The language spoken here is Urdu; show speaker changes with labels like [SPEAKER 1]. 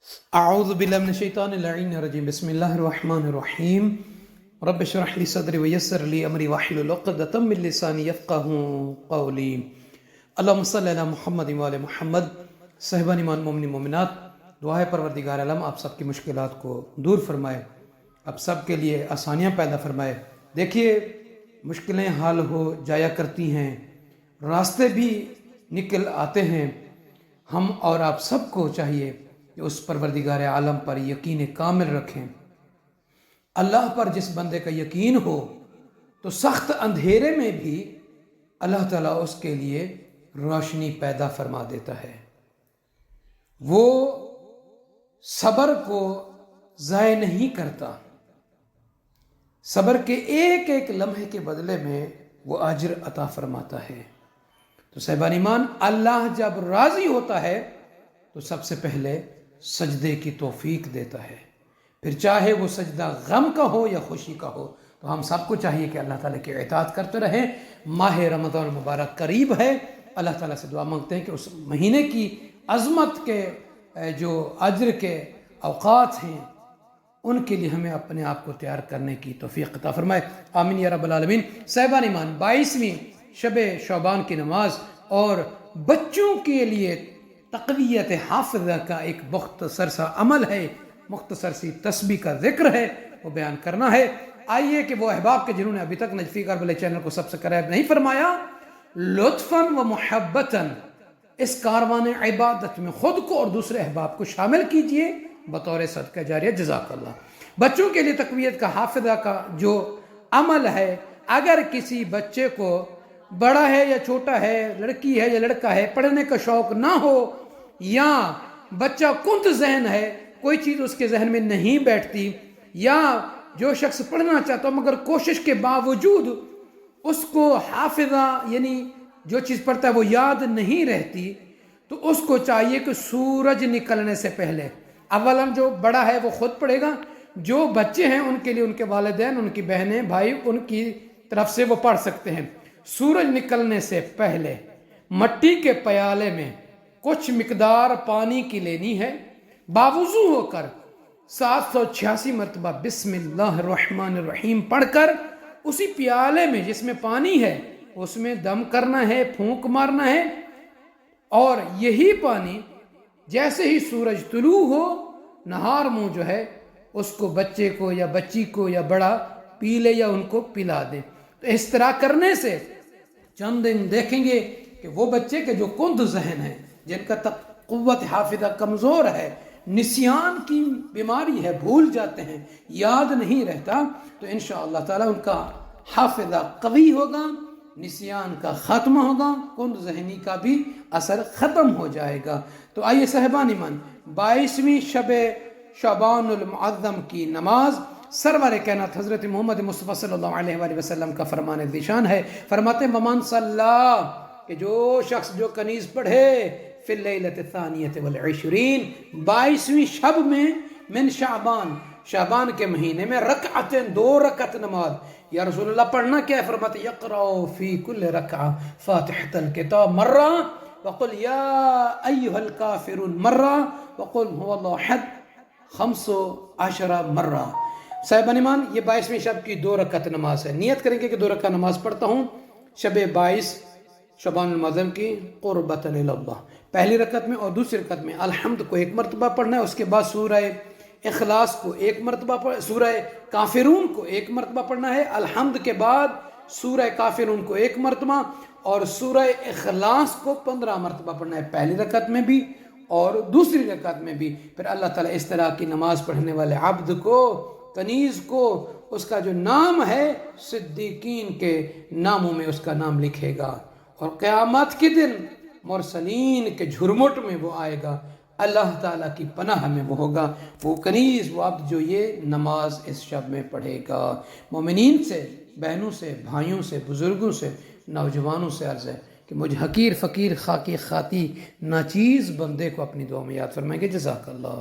[SPEAKER 1] اعوذ باللہ من الشیطان اللعین الرجیم بسم اللہ الرحمن الرحیم رب اشرح لی صدری ویسر لی امری واحلل عقدۃ من لسانی یفقهوا قولی اللہم صلی علی محمد وعلی محمد۔ صاحبان ایمان مومنین مومنات، دعا ہے پروردگار عالم آپ سب کی مشکلات کو دور فرمائے، آپ سب کے لیے آسانیاں پیدا فرمائے۔ دیکھیے، مشکلیں حل ہو جایا کرتی ہیں، راستے بھی نکل آتے ہیں۔ ہم اور آپ سب کو چاہیے کہ اس پروردگار عالم پر یقین کامل رکھیں۔ اللہ پر جس بندے کا یقین ہو تو سخت اندھیرے میں بھی اللہ تعالیٰ اس کے لیے روشنی پیدا فرما دیتا ہے۔ وہ صبر کو ضائع نہیں کرتا، صبر کے ایک ایک لمحے کے بدلے میں وہ اجر عطا فرماتا ہے۔ تو صاحبان ایمان، اللہ جب راضی ہوتا ہے تو سب سے پہلے سجدے کی توفیق دیتا ہے، پھر چاہے وہ سجدہ غم کا ہو یا خوشی کا ہو۔ تو ہم سب کو چاہیے کہ اللہ تعالیٰ کی اطاعت کرتے رہیں۔ ماہ رمضان المبارک قریب ہے، اللہ تعالیٰ سے دعا مانگتے ہیں کہ اس مہینے کی عظمت کے جو اجر کے اوقات ہیں ان کے لیے ہمیں اپنے آپ کو تیار کرنے کی توفیق عطا فرمائے، آمین یا رب العالمین۔ صاحبان ایمان، 22ویں شب شعبان کی نماز اور بچوں کے لیے تقویت حافظہ کا ایک مختصر سا عمل ہے، مختصر سی تسبیح کا ذکر ہے، وہ بیان کرنا ہے۔ آئیے کہ وہ احباب کے جنہوں نے ابھی تک نجفی کربلا چینل کو سبسکرائب نہیں فرمایا، لطفاً و محبتاً اس کاروان عبادت میں خود کو اور دوسرے احباب کو شامل کیجئے بطور صدقہ جاریہ، جزاک اللہ۔ بچوں کے لیے تقویت کا حافظہ کا جو عمل ہے، اگر کسی بچے کو بڑا ہے یا چھوٹا ہے، لڑکی ہے یا لڑکا ہے، پڑھنے کا شوق نہ ہو یا بچہ کند ذہن ہے، کوئی چیز اس کے ذہن میں نہیں بیٹھتی، یا جو شخص پڑھنا چاہتا ہو مگر کوشش کے باوجود اس کو حافظہ یعنی جو چیز پڑھتا ہے وہ یاد نہیں رہتی، تو اس کو چاہیے کہ سورج نکلنے سے پہلے اولاً جو بڑا ہے وہ خود پڑھے گا، جو بچے ہیں ان کے لیے ان کے والدین، ان کی بہنیں، بھائی، ان کی طرف سے وہ پڑھ سکتے ہیں۔ سورج نکلنے سے پہلے مٹی کے پیالے میں کچھ مقدار پانی کی لینی ہے، باوضو ہو کر 786 مرتبہ بسم اللہ الرحمن الرحیم پڑھ کر اسی پیالے میں جس میں پانی ہے اس میں دم کرنا ہے، پھونک مارنا ہے، اور یہی پانی جیسے ہی سورج طلوع ہو نہار منہ جو ہے اس کو بچے کو یا بچی کو یا بڑا پی لے یا ان کو پلا دے۔ تو اس طرح کرنے سے چند دن دیکھیں گے کہ وہ بچے کے جو کند ذہن ہیں، جن کا قوت حافظہ کمزور ہے، نسیان کی بیماری ہے، بھول جاتے ہیں، یاد نہیں رہتا، تو انشاءاللہ تعالیٰ ان کا حافظہ قوی ہوگا، نسیان کا ختم ہوگا، کند ذہنی کا بھی اثر ختم ہو جائے گا۔ تو آئیے صاحبان ایمان، 22ویں شب شعبان المعظم کی نماز سرور کائنات حضرت محمد مصطفیٰ صلی اللہ علیہ وآلہ وسلم کا فرمان ذیشان ہے۔ فرماتے ہیں ومن صلی، کہ جو شخص جو کنیز پڑھے فی اللیلۃ الثانیۃ والعشرین، 22ویں شب میں من شعبان، شعبان کے مہینے میں، رکعتیں، 2 رکعت نماز۔ یا رسول اللہ پڑھنا کیا ہے؟ فرماتے یقرأ فی کل رکعہ فاتحۃ الکتاب مرہ وقل یا ایھا الکافرون مرہ وقل ھو اللہ احد 15 مرہ۔ صاحبان ایمان، یہ 22ویں شب کی 2 رکعت نماز ہے۔ نیت کریں گے کہ 2 رکعت نماز پڑھتا ہوں شب 22 شعبان المعظم کی قربۃ اللہ۔ پہلی رکعت میں اور دوسری رکعت میں الحمد کو 1 مرتبہ پڑھنا ہے، اس کے بعد سورہ اخلاص کو 1 مرتبہ سورہ کافرون کو 1 مرتبہ پڑھنا ہے، الحمد کے بعد سورہ کافرون کو 1 مرتبہ اور سورہ اخلاص کو 15 مرتبہ پڑھنا ہے، پہلی رکعت میں بھی اور دوسری رکعت میں بھی۔ پھر اللہ تعالیٰ اس طرح کی نماز پڑھنے والے عبد کو، کنیز کو، اس کا جو نام ہے صدیقین کے ناموں میں اس کا نام لکھے گا، اور قیامت کے دن مرسلین کے جھرمٹ میں وہ آئے گا، اللہ تعالیٰ کی پناہ میں وہ ہوگا، وہ کنیز، وہ عبد جو یہ نماز اس شب میں پڑھے گا۔ مومنین سے، بہنوں سے، بھائیوں سے، بزرگوں سے، نوجوانوں سے عرض ہے کہ مجھ حقیر فقیر خاکی خاتی ناچیز بندے کو اپنی دعا میں یاد فرمائیں گے۔ جزاک اللہ۔